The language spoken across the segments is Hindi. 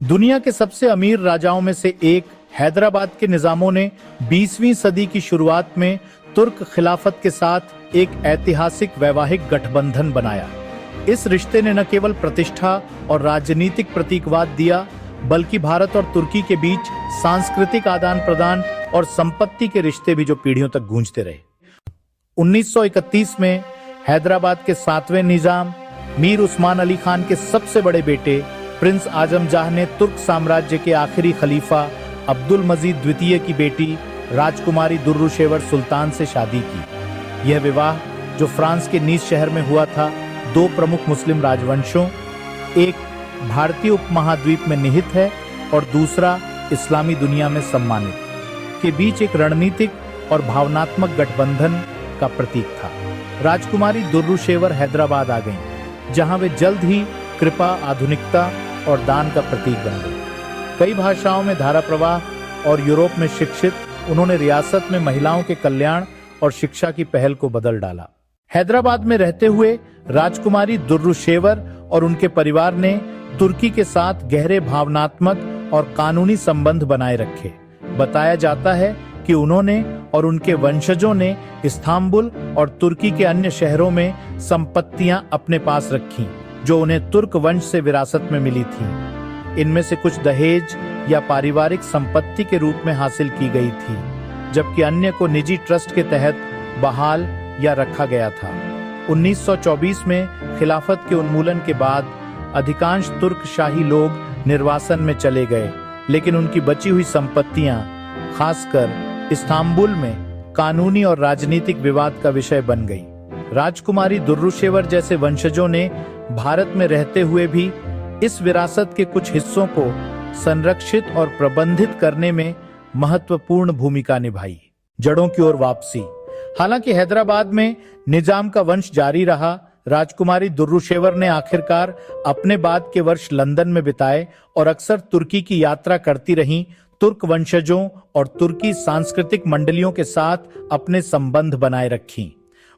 दुनिया के सबसे अमीर राजाओं में से एक हैदराबाद के निजामों ने 20वीं सदी की शुरुआत में तुर्क खिलाफत के साथ एक ऐतिहासिक वैवाहिक गठबंधन बनाया। इस रिश्ते ने न केवल प्रतिष्ठा और राजनीतिक प्रतीकवाद दिया, बल्कि भारत और तुर्की के बीच सांस्कृतिक आदान प्रदान और संपत्ति के रिश्ते भी जो पीढ़ियों तक गूंजते रहे। 1931 में हैदराबाद के 7वें निजाम मीर उस्मान अली खान के सबसे बड़े बेटे प्रिंस आजम जाह ने तुर्क साम्राज्य के आखिरी खलीफा अब्दुल मजीद द्वितीय की बेटी राजकुमारी दुर्रुशेवर सुल्तान से शादी की। यह विवाह, जो फ्रांस के नीस शहर में हुआ था, दो प्रमुख मुस्लिम राजवंशों, एक भारतीय उपमहाद्वीप में निहित है और दूसरा इस्लामी दुनिया में सम्मानित, के बीच एक रणनीतिक और भावनात्मक गठबंधन का प्रतीक था। राजकुमारी दुर्रुशेवर हैदराबाद आ गईं, जहां वे जल्द ही कृपा, आधुनिकता और दान का प्रतीक बन गई। कई भाषाओं में धारा प्रवाह और यूरोप में शिक्षित, उन्होंने रियासत में महिलाओं के कल्याण और शिक्षा की पहल को बदल डाला। हैदराबाद में रहते हुए राजकुमारी दुर्रुशेवर और उनके परिवार ने तुर्की के साथ गहरे भावनात्मक और कानूनी संबंध बनाए रखे। बताया जाता है कि उन्होंने और उनके वंशजों ने इस्तांबुल और तुर्की के अन्य शहरों में संपत्तियां अपने पास रखीं, जो उन्हें तुर्क वंश से विरासत में मिली थीं। इनमें से कुछ दहेज या पारिवारिक संपत्ति के रूप में हासिल की गई थी, जबकि अन्य को निजी ट्रस्ट के तहत बहाल या रखा गया था। 1924 में खिलाफत के उन्मूलन के बाद अधिकांश तुर्क शाही लोग निर्वासन में चले गए, लेकिन उनकी बची हुई संपत्तियां, खासकर इस्तांबुल में, कानूनी और राजनीतिक विवाद का विषय बन गई। राजकुमारी दुर्रुशेवर जैसे वंशजों ने भारत में रहते हुए भी इस विरासत के कुछ हिस्सों को संरक्षित और प्रबंधित करने में महत्वपूर्ण भूमिका निभाई। जड़ों की ओर वापसी। हालांकि हैदराबाद में निजाम का वंश जारी रहा, राजकुमारी दुर्रुशेवर ने आखिरकार अपने बाद के वर्ष लंदन में बिताए और अक्सर तुर्की की यात्रा करती रहीं। तुर्क वंशजों और तुर्की सांस्कृतिक मंडलियों के साथ अपने संबंध बनाए रखी।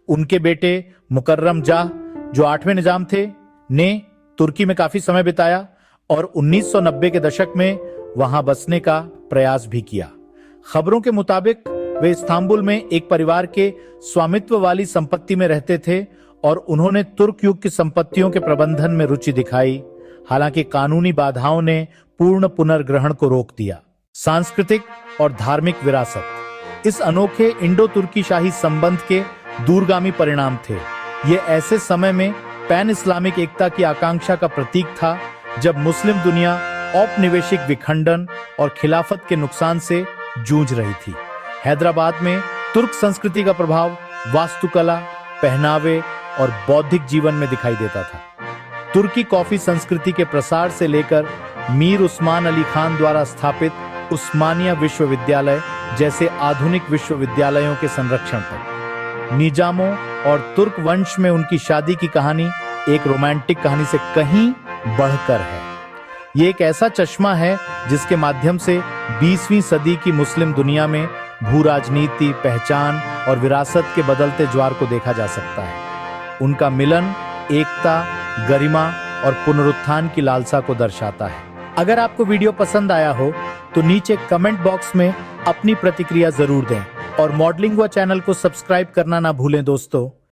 उनके बेटे मुकर्रम जाह, जो 8वें निजाम थे, ने तुर्की में काफी समय बिताया और 1990 के दशक में वहां बसने का प्रयास भी किया। खबरों के मुताबिक वे इस्तांबुल में एक परिवार के स्वामित्व वाली संपत्ति में रहते थे और उन्होंने तुर्क युग की संपत्तियों के प्रबंधन में रुचि दिखाई। हालांकि कानूनी बाधाओं ने पूर्ण पुनर्ग्रहण को रोक दिया। सांस्कृतिक और धार्मिक विरासत। इस अनोखे इंडो तुर्की शाही संबंध के दूरगामी परिणाम थे। ये ऐसे समय में पैन इस्लामिक एकता की आकांक्षा का प्रतीक था, जब मुस्लिम दुनिया औपनिवेशिक विखंडन और खिलाफत के नुकसान से जूझ रही थी। हैदराबाद में तुर्क संस्कृति का प्रभाव वास्तुकला, पहनावे और बौद्धिक जीवन में दिखाई देता था। तुर्की कॉफी संस्कृति के प्रसार से लेकर मीर उस्मान अली खान द्वारा स्थापित उस्मानिया विश्वविद्यालय जैसे आधुनिक विश्वविद्यालयों के संरक्षण तक, निजामों और तुर्क वंश में उनकी शादी की कहानी एक रोमांटिक कहानी से कहीं बढ़कर है। ये एक ऐसा चश्मा है जिसके माध्यम से 20वीं सदी की मुस्लिम दुनिया में भू राजनीति, पहचान और विरासत के बदलते ज्वार को देखा जा सकता है। उनका मिलन एकता, गरिमा और पुनरुत्थान की लालसा को दर्शाता है। अगर आपको वीडियो पसंद आया हो तो नीचे कमेंट बॉक्स में अपनी प्रतिक्रिया जरूर दें और मॉडलिंग व चैनल को सब्सक्राइब करना ना भूलें दोस्तों।